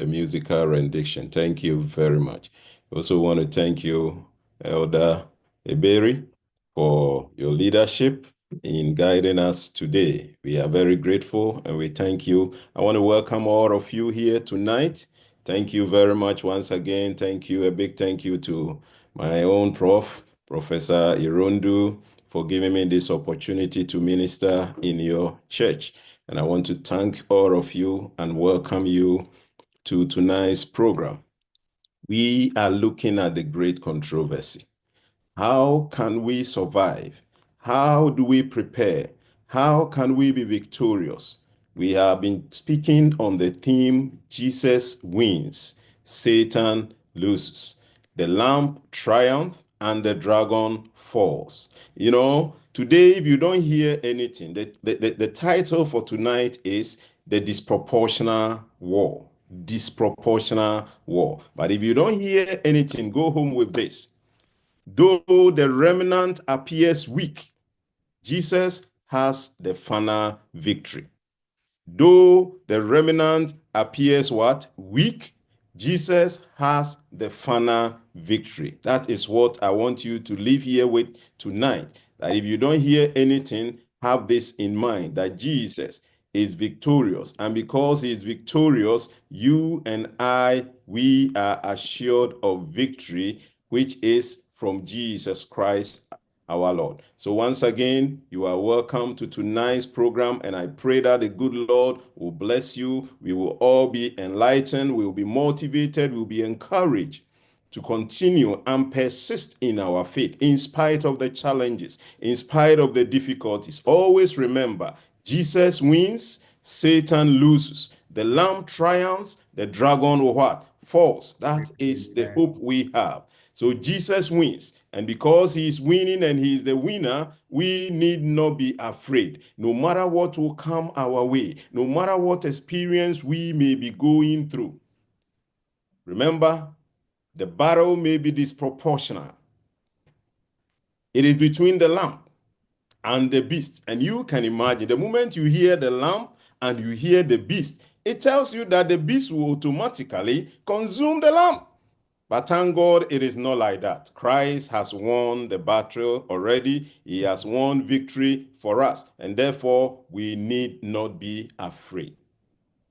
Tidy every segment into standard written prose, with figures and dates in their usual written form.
musical rendition. Thank you very much. I also want to thank you, Elder Eberi, for your leadership in guiding us today. We are very grateful and we thank you. I want to welcome all of you here tonight. Thank you very much once again. Thank you. A big thank you to my own Professor Irundu, for giving me this opportunity to minister in your church. And I want to thank all of you and welcome you to tonight's program. We are looking at the great controversy. How can we survive? How do we prepare? How can we be victorious? We have been speaking on the theme, Jesus wins, Satan loses. The lamb triumphs and the dragon falls. You know, today, if you don't hear anything, the title for tonight is The Disproportional War. Disproportional war. But if you don't hear anything, go home with this. Though the remnant appears weak, Jesus has the final victory. Though the remnant appears what? Weak, Jesus has the final victory. That is what I want you to leave here with tonight. That if you don't hear anything, have this in mind, that Jesus is victorious. And because he is victorious, you and I, we are assured of victory, which is from Jesus Christ our Lord. So once again, you are welcome to tonight's program, and I pray that the good Lord will bless you. We will all be enlightened, we will be motivated, we will be encouraged to continue and persist in our faith in spite of the challenges, in spite of the difficulties. Always remember, Jesus wins, Satan loses. The lamb triumphs, the dragon will what? Falls. That is the hope we have. So Jesus wins. And because he is winning and he is the winner, we need not be afraid. No matter what will come our way, no matter what experience we may be going through. Remember, the battle may be disproportional. It is between the lamb and the beast. And you can imagine, the moment you hear the lamb and you hear the beast, it tells you that the beast will automatically consume the lamb. But thank God it is not like that. Christ has won the battle already. He has won victory for us. And therefore, we need not be afraid.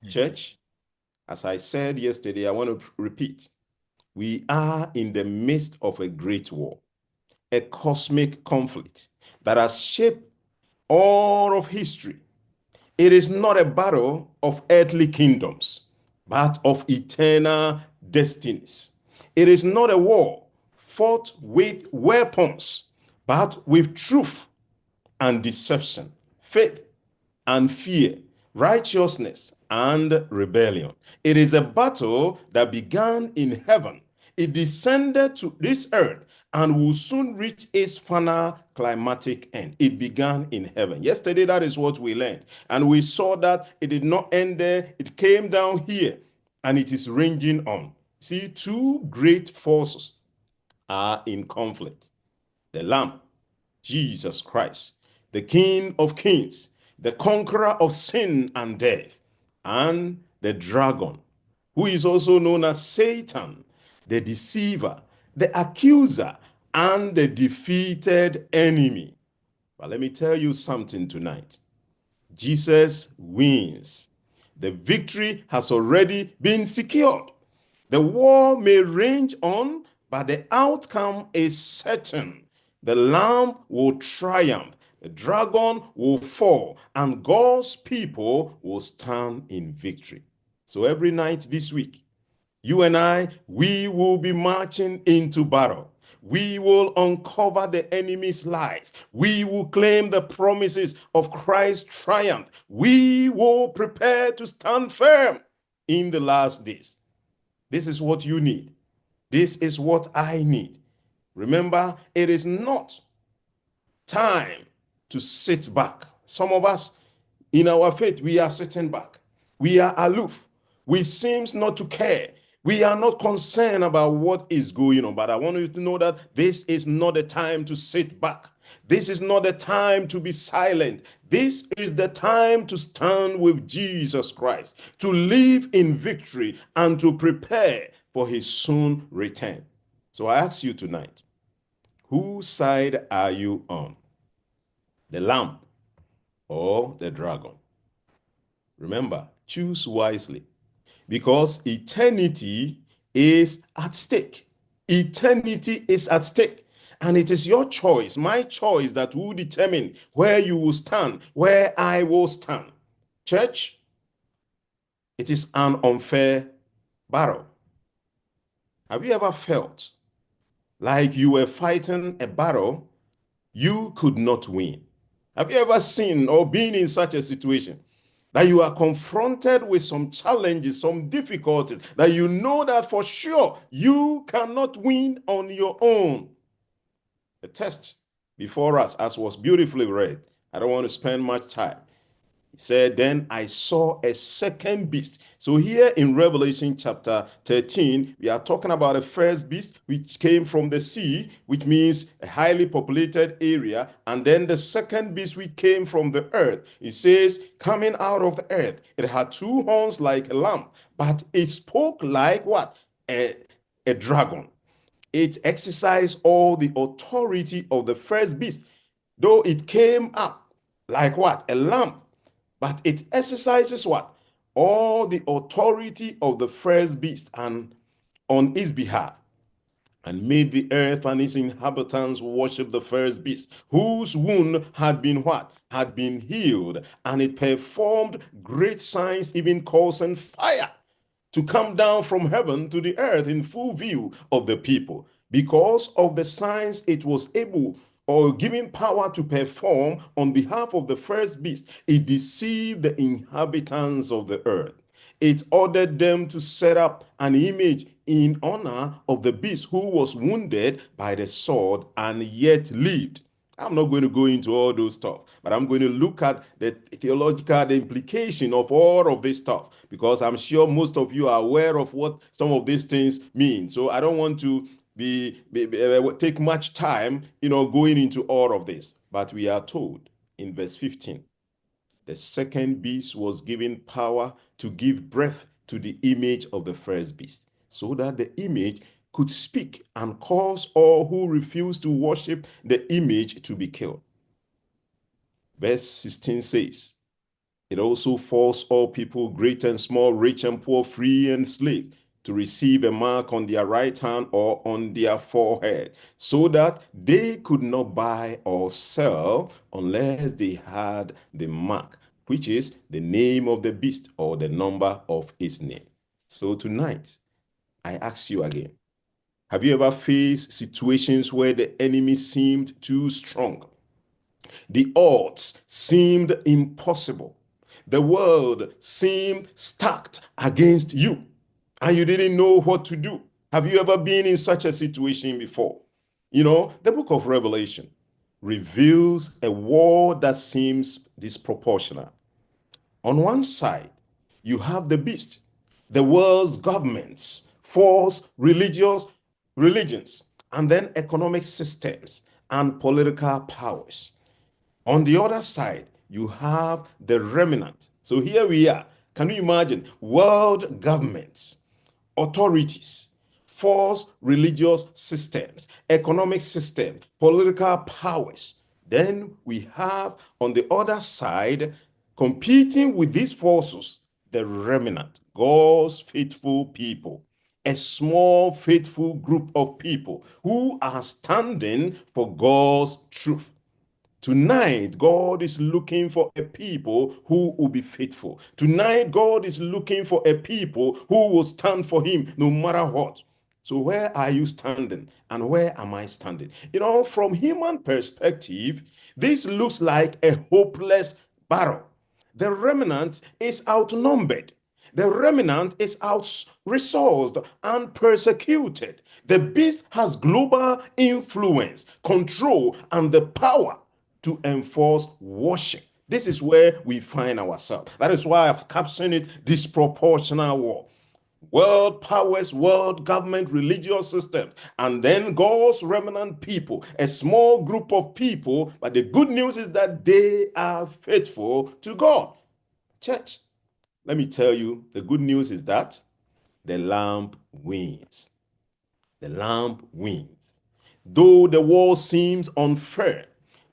Church, as I said yesterday, I want to repeat. We are in the midst of a great war, a cosmic conflict that has shaped all of history. It is not a battle of earthly kingdoms, but of eternal destinies. It is not a war fought with weapons, but with truth and deception, faith and fear, righteousness and rebellion. It is a battle that began in heaven. It descended to this earth and will soon reach its final climatic end. It began in heaven. Yesterday, that is what we learned. And we saw that it did not end there. It came down here and it is ranging on. See, two great forces are in conflict. The Lamb, Jesus Christ, the King of Kings, the conqueror of sin and death, and the dragon, who is also known as Satan, the deceiver, the accuser, and the defeated enemy. But let me tell you something tonight. Jesus wins. The victory has already been secured. The war may range on, but the outcome is certain. The lamb will triumph, the dragon will fall, and God's people will stand in victory. So every night this week, you and I, we will be marching into battle. We will uncover the enemy's lies. We will claim the promises of Christ's triumph. We will prepare to stand firm in the last days. This is what you need. This is what I need. Remember, it is not time to sit back. Some of us in our faith, we are sitting back. We are aloof. We seem not to care. We are not concerned about what is going on, but I want you to know that this is not a time to sit back. This is not a time to be silent. This is the time to stand with Jesus Christ, to live in victory and to prepare for his soon return. So I ask you tonight, whose side are you on? The lamb or the dragon? Remember, choose wisely, because eternity is at stake. Eternity is at stake. And it is your choice, my choice, that will determine where you will stand, where I will stand. Church, it is an unfair battle. Have you ever felt like you were fighting a battle you could not win? Have you ever seen or been in such a situation that you are confronted with some challenges, some difficulties, that you know that for sure you cannot win on your own? The test before us, as was beautifully read, I don't want to spend much time. He said, then I saw a second beast. So here in Revelation chapter 13, we are talking about a first beast which came from the sea, which means a highly populated area. And then the second beast which came from the earth. It says, coming out of the earth. It had two horns like a lamb, but it spoke like what? A dragon. It exercised all the authority of the first beast, though it came up like what? A lamb. But it exercises what? All the authority of the first beast and on its behalf, and made the earth and its inhabitants worship the first beast, whose wound had been what? Had been healed, and it performed great signs, even causing fire to come down from heaven to the earth in full view of the people. Because of the signs it was able or given power to perform on behalf of the first beast, it deceived the inhabitants of the earth. It ordered them to set up an image in honor of the beast who was wounded by the sword and yet lived. I'm not going to go into all those stuff, but I'm going to look at the theological implication of all of this stuff, because I'm sure most of you are aware of what some of these things mean. So I don't want to take much time, going into all of this. But we are told in verse 15, the second beast was given power to give breath to the image of the first beast, so that the image could speak and cause all who refuse to worship the image to be killed. Verse 16 says, it also forced all people, great and small, rich and poor, free and slave, to receive a mark on their right hand or on their forehead, so that they could not buy or sell unless they had the mark, which is the name of the beast or the number of its name. So tonight, I ask you again, have you ever faced situations where the enemy seemed too strong? The odds seemed impossible. The world seemed stacked against you, and you didn't know what to do. Have you ever been in such a situation before? The book of Revelation reveals a war that seems disproportionate. On one side, you have the beast, the world's governments, false religions, and then economic systems and political powers. On the other side, you have the remnant. So here we are. Can you imagine? World governments, authorities, false religious systems, economic systems, political powers. Then we have on the other side, competing with these forces, the remnant, God's faithful people, a small faithful group of people who are standing for God's truth. Tonight, God is looking for a people who will be faithful. Tonight, God is looking for a people who will stand for him no matter what. So where are you standing and where am I standing? From human perspective, this looks like a hopeless battle. The remnant is outnumbered. The remnant is out-resourced and persecuted. The beast has global influence, control, and the power to enforce worship. This is where we find ourselves. That is why I've captioned it disproportional war. world powers, world government, religious systems, and then God's remnant people, a small group of people. But the good news is that they are faithful to God. Church, let me tell you, the good news is that the Lamb wins. The Lamb wins. Though the world seems unfair,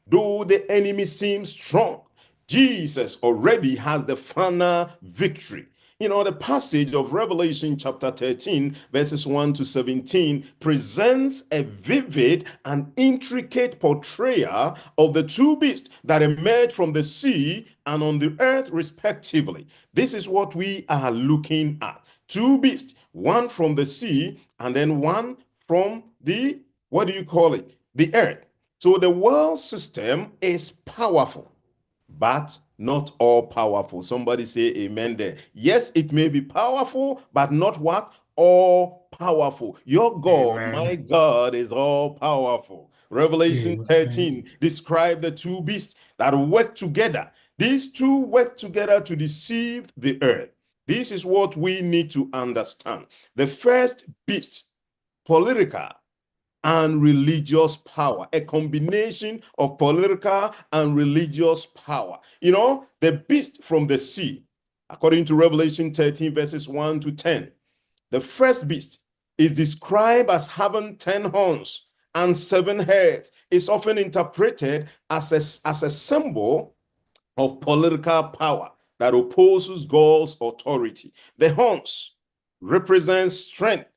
though the enemy seems strong, Jesus already has the final victory. You know, the passage of Revelation chapter 13, verses 1 to 17, presents a vivid and intricate portrayal of the two beasts that emerged from the sea and on the earth, respectively. This is what we are looking at. Two beasts, one from the sea and then one from the, what do you call it? The earth. So the world system is powerful, but not all powerful. Somebody say amen there. Yes, it may be powerful, but not what? All powerful. Your God, Amen. my God, is all powerful. Revelation Amen. 13 describe the two beasts that work together. These two work together to deceive the earth. This is what we need to understand. The first beast, political and religious power, a combination of political and religious power. You know, the beast from the sea, according to Revelation 13, verses 1 to 10, the first beast is described as having 10 horns and 7 heads. It's often interpreted as a symbol of political power that opposes God's authority. The horns represent strength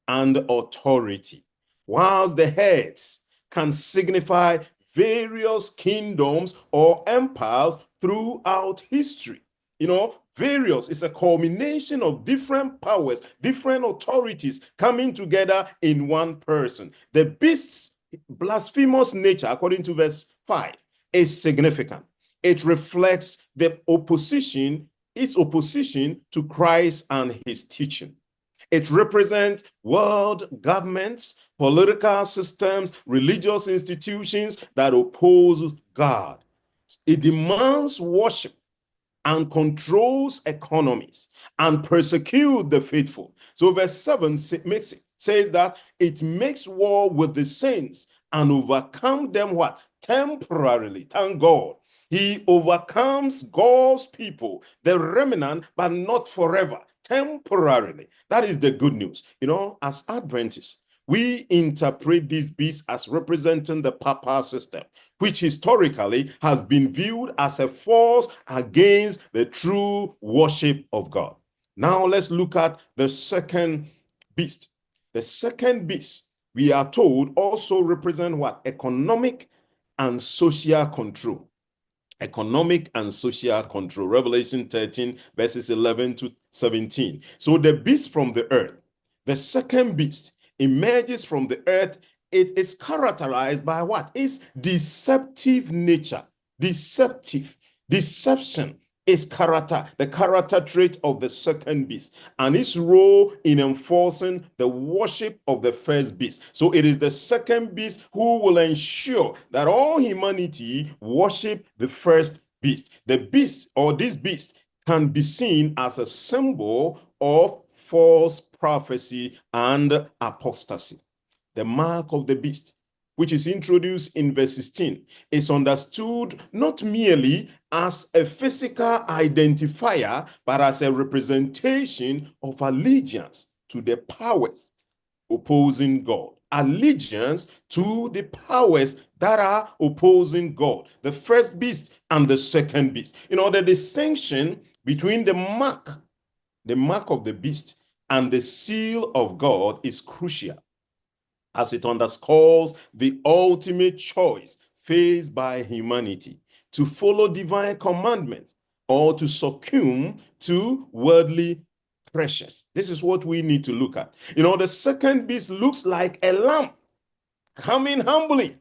and authority, whilst the heads can signify various kingdoms or empires throughout history. You know, various is a culmination of different powers, different authorities coming together in one person. The beast's blasphemous nature, according to verse 5, is significant. It reflects the opposition, its opposition to Christ and his teaching. It represents world governments, political systems, religious institutions that oppose God. It demands worship and controls economies and persecute the faithful. So verse 7 says that it makes war with the saints and overcome them what? Temporarily. Thank God. He overcomes God's people, the remnant, but not forever, temporarily. That is the good news. You know, as Adventists, we interpret these beasts as representing the papal system, which historically has been viewed as a force against the true worship of God. Now let's look at the second beast. The second beast, we are told, also represent what? Economic and social control. Economic and social control. Revelation 13, verses 11 to 17. So the beast from the earth, the second beast, emerges from the earth. It is characterized by what? Its deceptive nature. Deception is character, the character trait of the second beast, and its role in enforcing the worship of the first beast. So it is the second beast who will ensure that all humanity worship the first beast. The beast, or this beast, can be seen as a symbol of false prophecy and apostasy. The mark of the beast, which is introduced in verse 16, is understood not merely as a physical identifier, but as a representation of allegiance to the powers opposing God. Allegiance to the powers that are opposing God. The first beast and the second beast. You know, the distinction between the mark of the beast and the seal of God is crucial, as it underscores the ultimate choice faced by humanity: to follow divine commandments or to succumb to worldly pressures. This is what we need to look at. You know, the second beast looks like a lamb coming humbly,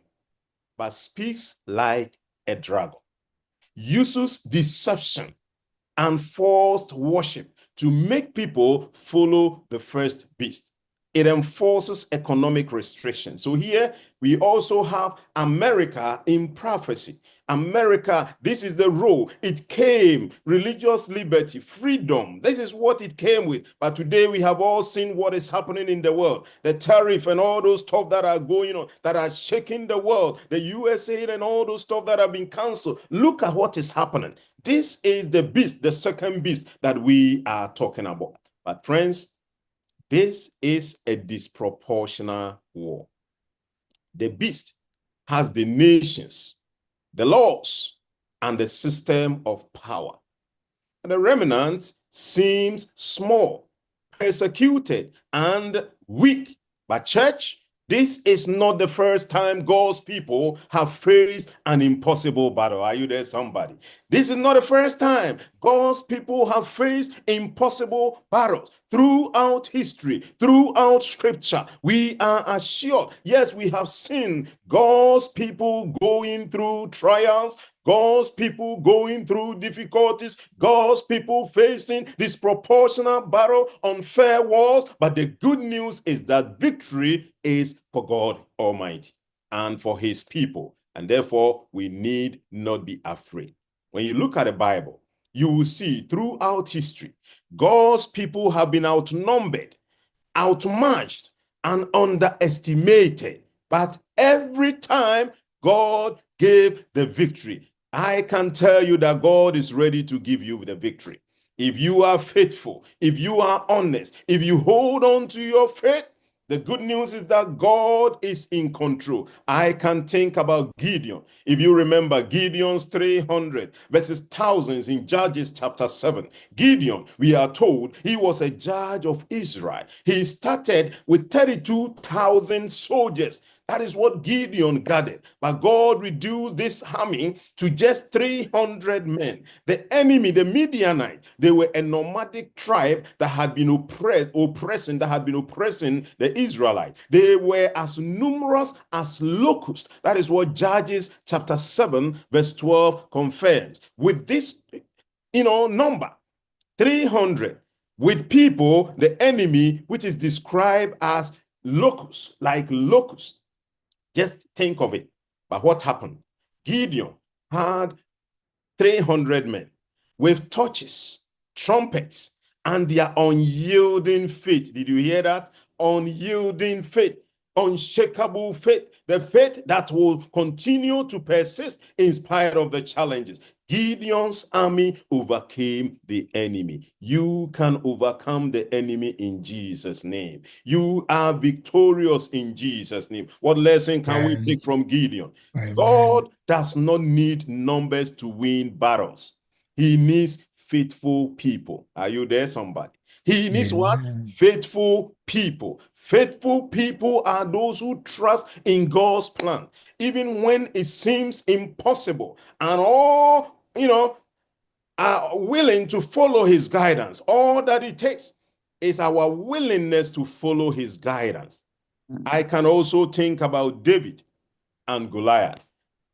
but speaks like a dragon, uses deception and forced worship to make people follow the first beast. It enforces economic restrictions. So here we also have America in prophecy. America, this is the role. It came, religious liberty, freedom. This is what it came with. But today we have all seen what is happening in the world. The tariff and all those stuff that are going on, that are shaking the world. The USA and all those stuff that have been canceled. Look at what is happening. This is the beast, the second beast that we are talking about. But friends, this is a disproportionate war. The beast has the nations, the laws, and the system of power. And the remnant seems small, persecuted, and weak. But church, this is not the first time God's people have faced an impossible battle. Are you there, somebody? This is not the first time God's people have faced impossible battles. Throughout history, throughout scripture, we are assured, yes, we have seen God's people going through trials, God's people going through difficulties, God's people facing disproportionate battle, unfair wars. But the good news is that victory is for God Almighty and for his people. And therefore, we need not be afraid. When you look at the Bible, you will see throughout history, God's people have been outnumbered, outmatched, and underestimated. But every time God gave the victory, I can tell you that God is ready to give you the victory. If you are faithful, if you are honest, if you hold on to your faith, the good news is that God is in control. I can think about Gideon. If you remember Gideon's 300 versus thousands in Judges chapter 7. Gideon, we are told, he was a judge of Israel. He started with 32,000 soldiers. That is what Gideon gathered. But God reduced this army to just 300 men. The enemy, the Midianites, they were a nomadic tribe that had been oppressing the Israelites. They were as numerous as locusts. That is what Judges chapter 7 verse 12 confirms. With this, number, 300, with people, the enemy, which is described as locusts, like locusts. Just think of it. But what happened? Gideon had 300 men with torches, trumpets, and their unyielding faith. Did you hear that? Unyielding faith, unshakable faith, the faith that will continue to persist in spite of the challenges. Gideon's army overcame the enemy. You can overcome the enemy in Jesus' name. You are victorious in Jesus' name. What lesson can we take from Gideon? God does not need numbers to win battles. He needs faithful people. Are you there, somebody? He needs what? Faithful people. Faithful people are those who trust in God's plan, even when it seems impossible, and all, are willing to follow his guidance. All that it takes is our willingness to follow his guidance. I can also think about David and Goliath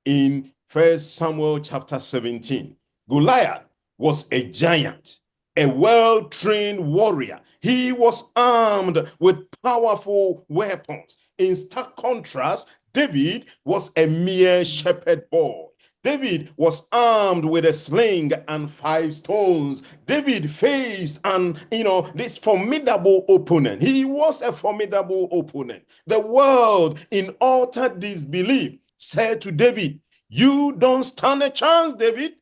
in 1 Samuel chapter 17. Goliath was a giant, a well-trained warrior. He was armed with powerful weapons. In stark contrast, David was a mere shepherd boy. David was armed with a sling and 5 stones. David faced this formidable opponent. He was a formidable opponent. The world, in utter disbelief, said to David, "You don't stand a chance, David."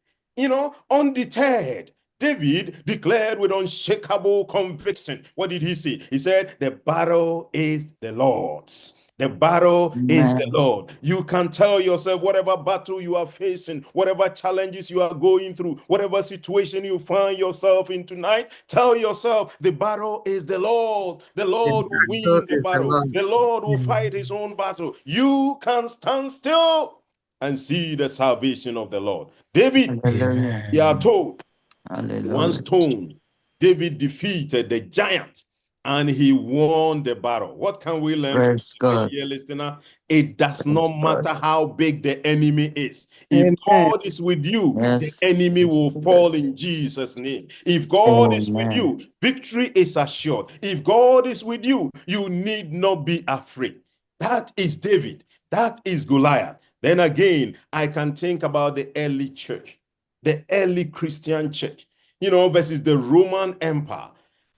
Undeterred, David declared with unshakable conviction. What did he say? He said, "The battle is the Lord's. The battle is the Lord." You can tell yourself whatever battle you are facing, whatever challenges you are going through, whatever situation you find yourself in tonight, tell yourself the battle is the Lord. The Lord will win the battle. The Lord will fight his own battle. You can stand still and see the salvation of the Lord. David, we are told, one stone, David defeated the giant and he won the battle. What can we learn from here, listener? It does not matter how big the enemy is. If God is with you, the enemy will fall in Jesus' name. If God is with you, victory is assured. If God is with you, you need not be afraid. That is David. That is Goliath. Then again, I can think about the early church, the early Christian church, versus the Roman Empire.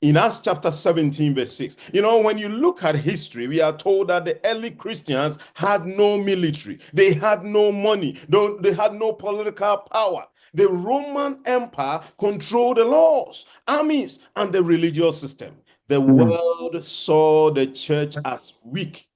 In Acts chapter 17, verse 6, when you look at history, we are told that the early Christians had no military, they had no money, they had no political power. The Roman Empire controlled the laws, armies, and the religious system. The world saw the church as weak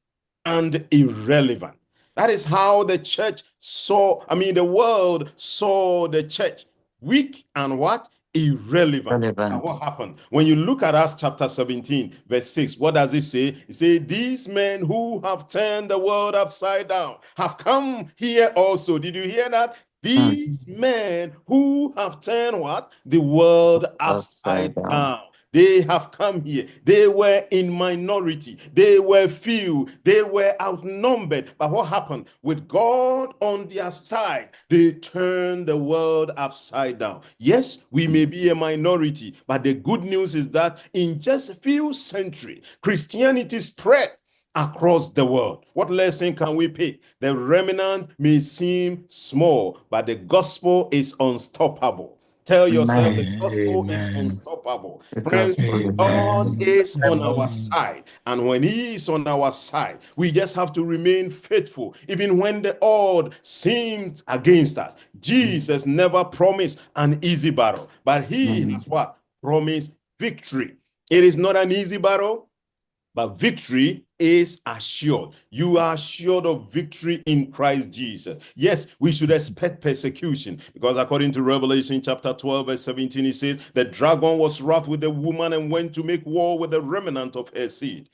and irrelevant. That is how the church the world saw the church weak and what? Irrelevant. And what happened? When you look at Acts chapter 17, verse 6, what does it say? It says, these men who have turned the world upside down have come here also. Did you hear that? These men who have turned what? The world upside down. They have come here. They were in minority. They were few. They were outnumbered. But what happened? With God on their side, they turned the world upside down. Yes, we may be a minority, but the good news is that in just a few centuries, Christianity spread across the world. What lesson can we pick? The remnant may seem small, but the gospel is unstoppable. Tell yourself the gospel is unstoppable. Friends, God is on our side. And when he is on our side, we just have to remain faithful. Even when the odds seems against us. Jesus never promised an easy battle, but he has what? Promised victory. It is not an easy battle, but victory is assured. You are assured of victory in Christ Jesus. Yes, we should expect persecution because according to Revelation chapter 12, verse 17, it says, the dragon was wroth with the woman and went to make war with the remnant of her seed,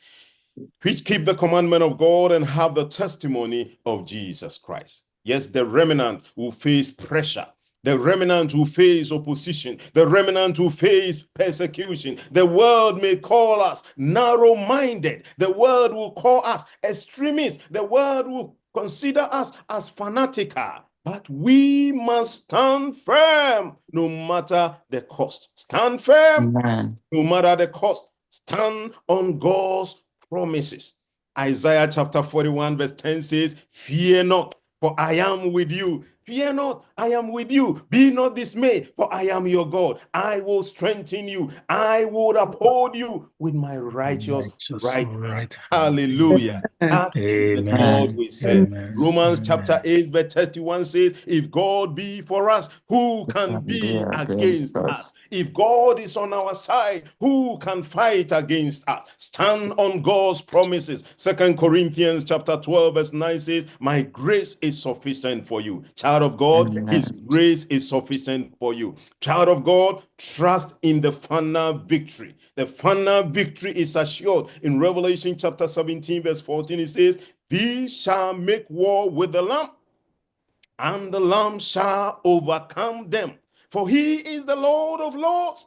which keep the commandment of God and have the testimony of Jesus Christ. Yes, the remnant will face pressure. The remnant will face opposition. The remnant will face persecution. The world may call us narrow-minded. The world will call us extremists. The world will consider us as fanatical. But we must stand firm no matter the cost. Stand firm no matter the cost. Stand on God's promises. Isaiah chapter 41 verse 10 says, fear not, for I am with you. Fear not, I am with you. Be not dismayed, for I am your God. I will strengthen you. I will uphold you with my righteous right hand. Hallelujah. That is the God we serve. Romans chapter 8 verse 31 says, if God be for us, who can be against us? If God is on our side, who can fight against us? Stand on God's promises. 2 Corinthians chapter 12 verse 9 says, my grace is sufficient for you. Child of God, his grace is sufficient for you. Child of God, trust in the final victory. The final victory is assured. In Revelation chapter 17 verse 14, it says, these shall make war with the Lamb, and the Lamb shall overcome them. For he is the Lord of lords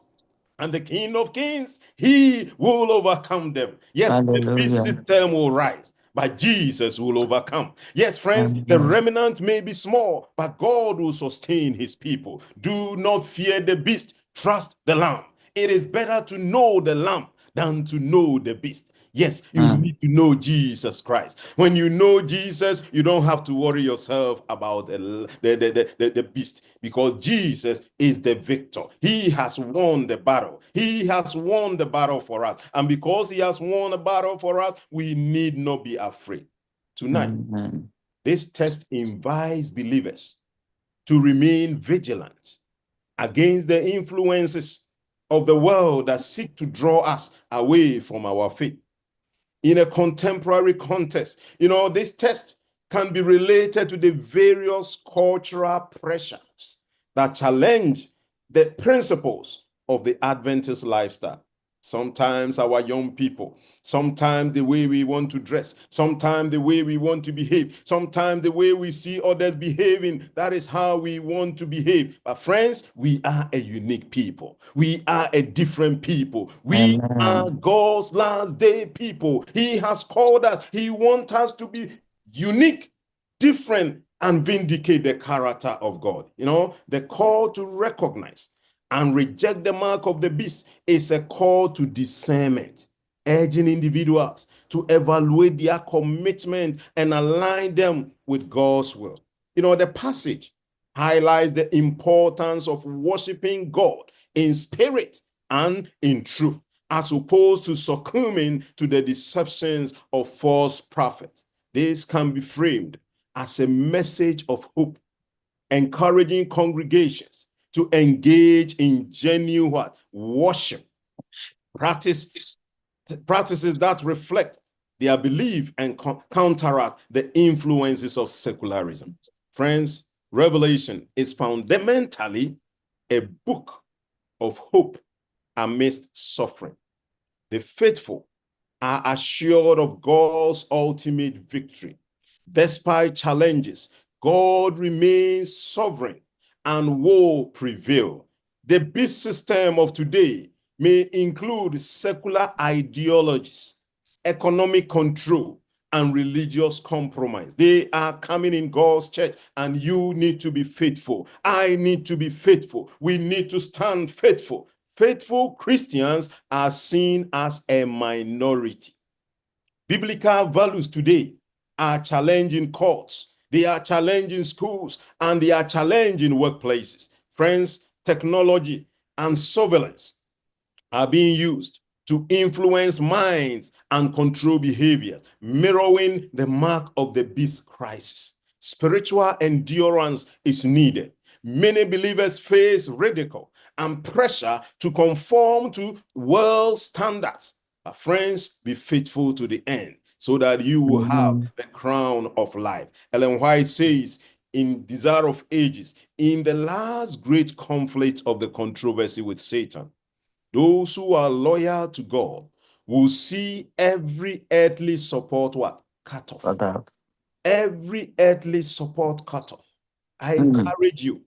and the King of kings. He will overcome them. Yes, the beast system will rise, but Jesus will overcome. Yes, friends, the remnant may be small, but God will sustain his people. Do not fear the beast. Trust the Lamb. It is better to know the Lamb than to know the beast. Yes, you need to know Jesus Christ. When you know Jesus, you don't have to worry yourself about the beast, because Jesus is the victor. He has won the battle. He has won the battle for us. And because he has won the battle for us, we need not be afraid. Tonight, this text invites believers to remain vigilant against the influences of the world that seek to draw us away from our faith. In a contemporary context, this text can be related to the various cultural pressures that challenge the principles of the Adventist lifestyle. Sometimes our young people, sometimes the way we want to dress, sometimes the way we want to behave, sometimes the way we see others behaving, that is how we want to behave. But friends, we are a unique people. We are a different people. We are God's last day people. He has called us. He wants us to be unique, different, and vindicate the character of God. The call to recognize and reject the mark of the beast is a call to discernment, urging individuals to evaluate their commitment and align them with God's will. You know, the passage highlights the importance of worshiping God in spirit and in truth, as opposed to succumbing to the deceptions of false prophets. This can be framed as a message of hope, encouraging congregations to engage in genuine worship, practices that reflect their belief and counteract the influences of secularism. Friends, Revelation is fundamentally a book of hope amidst suffering. The faithful are assured of God's ultimate victory. Despite challenges, God remains sovereign and will prevail. The beast system of today may include secular ideologies, economic control, and religious compromise. They are coming in God's church, and you need to be faithful. I need to be faithful. We need to stand faithful. Faithful Christians are seen as a minority. Biblical values today are challenging courts, they are challenging schools, and they are challenging workplaces. Friends, technology and surveillance are being used to influence minds and control behaviors, mirroring the mark of the beast crisis. Spiritual endurance is needed. Many believers face ridicule and pressure to conform to world standards. But friends, be faithful to the end so that you will have the crown of life. Ellen White says in Desire of Ages, in the last great conflict of the controversy with Satan, those who are loyal to God will see every earthly support what? Cut off. Every earthly support cut off. I encourage you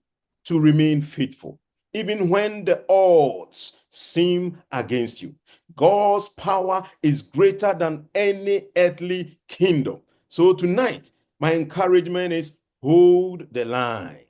to remain faithful, even when the odds seem against you. God's power is greater than any earthly kingdom. So tonight, my encouragement is hold the line.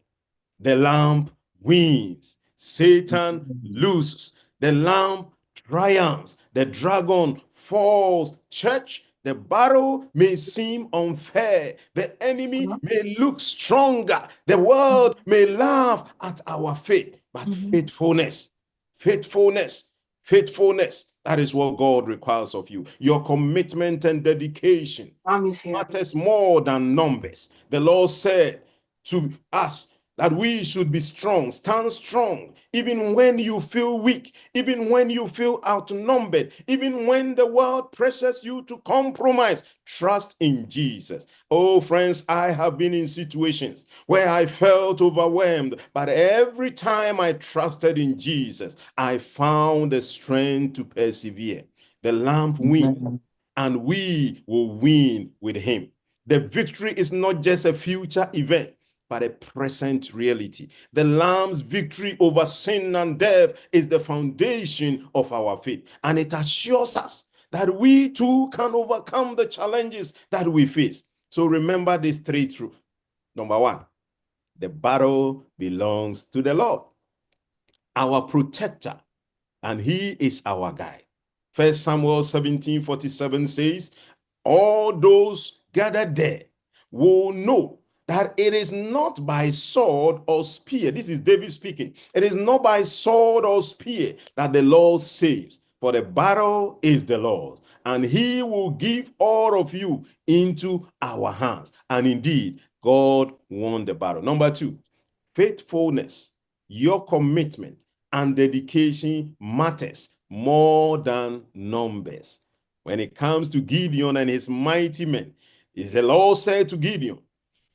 The lamp wins. Satan loses. The lamp triumphs. The dragon falls. Church, the battle may seem unfair. The enemy may look stronger. The world may laugh at our faith. But faithfulness, faithfulness, faithfulness, that is what God requires of you. Your commitment and dedication matters more than numbers. The Lord said to us that we should be strong, stand strong, even when you feel weak, even when you feel outnumbered, even when the world pressures you to compromise. Trust in Jesus. Oh, friends, I have been in situations where I felt overwhelmed, but every time I trusted in Jesus, I found the strength to persevere. The lamp wins, and we will win with him. The victory is not just a future event, but a present reality. The Lamb's victory over sin and death is the foundation of our faith, and it assures us that we too can overcome the challenges that we face. So remember these three truths. Number one, the battle belongs to the Lord, our protector, and he is our guide. 1 Samuel 17:47 says, all those gathered there will know that it is not by sword or spear. This is David speaking. It is not by sword or spear that the Lord saves, for the battle is the Lord's, and he will give all of you into our hands. And indeed, God won the battle. Number two, faithfulness, your commitment and dedication matters more than numbers. When it comes to Gideon and his mighty men, the Lord said to Gideon,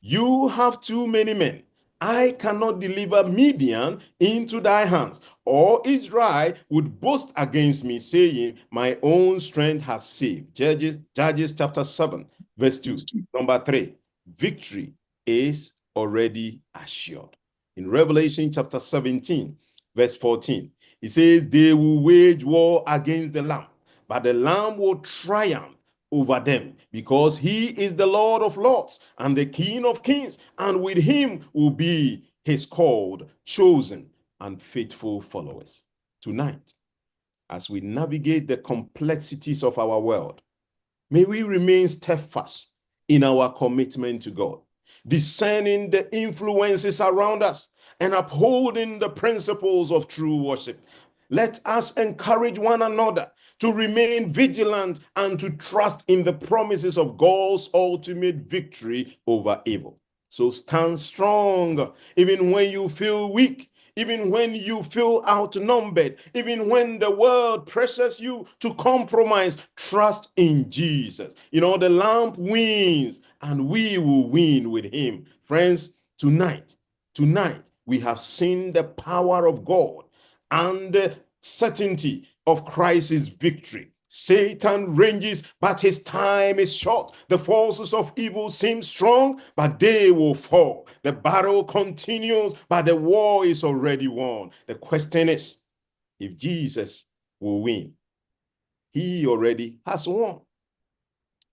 you have too many men. I cannot deliver Midian into thy hands, or Israel would boast against me, saying, my own strength has saved. Judges chapter 7, verse 2. Number 3, victory is already assured. In Revelation chapter 17, verse 14, it says, they will wage war against the Lamb, but the Lamb will triumph over them, because he is the Lord of lords and the King of kings, and with him will be his called, chosen, and faithful followers. Tonight, as we navigate the complexities of our world, May we remain steadfast in our commitment to God, discerning the influences around us and upholding the principles of true worship. Let us encourage one another to remain vigilant and to trust in the promises of God's ultimate victory over evil. So stand strong, even when you feel weak, even when you feel outnumbered, even when the world pressures you to compromise. Trust in Jesus. You know, the Lamb wins, and we will win with him. Friends, tonight, we have seen the power of God and the certainty of Christ's victory. Satan ranges, but his time is short. The forces of evil seem strong, but they will fall. The battle continues, but the war is already won. The question is, if Jesus will win, he already has won.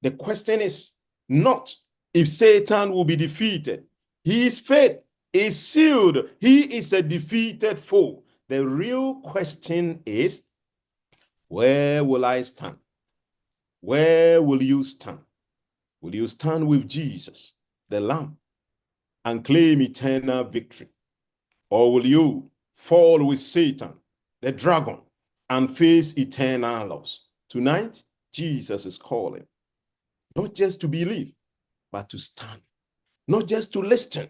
The question is not if Satan will be defeated. His fate is sealed. He is a defeated foe. The real question is, where will I stand? Where will you stand? Will you stand with Jesus, the Lamb, and claim eternal victory? Or will you fall with Satan, the dragon, and face eternal loss? Tonight, Jesus is calling, not just to believe, but to stand. Not just to listen,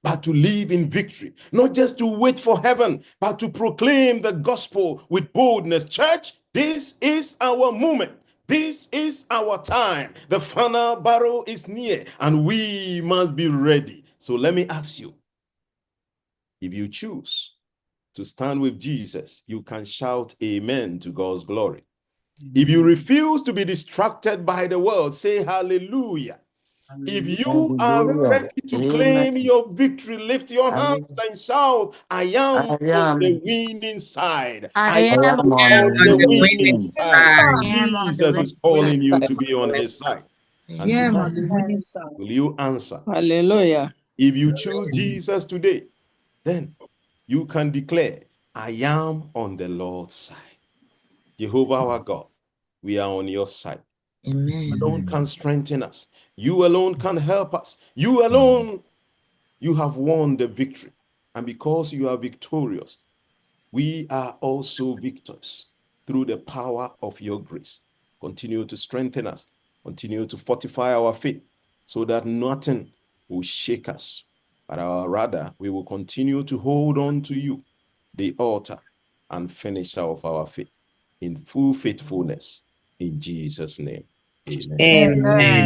but to live in victory. Not just to wait for heaven, but to proclaim the gospel with boldness. Church, this is our moment. This is our time. The final battle is near, and we must be ready. So let me ask you, if you choose to stand with Jesus, you can shout amen to God's glory. If you refuse to be distracted by the world, say hallelujah. If you are ready to claim your victory, lift your hands and shout, I am on the winning side. I am on the winning side. Jesus is calling you to be on his side. And tonight, will you answer? Hallelujah. If you choose Jesus today, then you can declare, I am on the Lord's side. Jehovah our God, we are on your side. Amen. You alone can strengthen us. You alone can help us. You alone, you have won the victory. And because you are victorious, we are also victors through the power of your grace. Continue to strengthen us. Continue to fortify our faith so that nothing will shake us. But rather, we will continue to hold on to you, the altar and finisher of our faith, in full faithfulness. In Jesus' name, amen. Amen.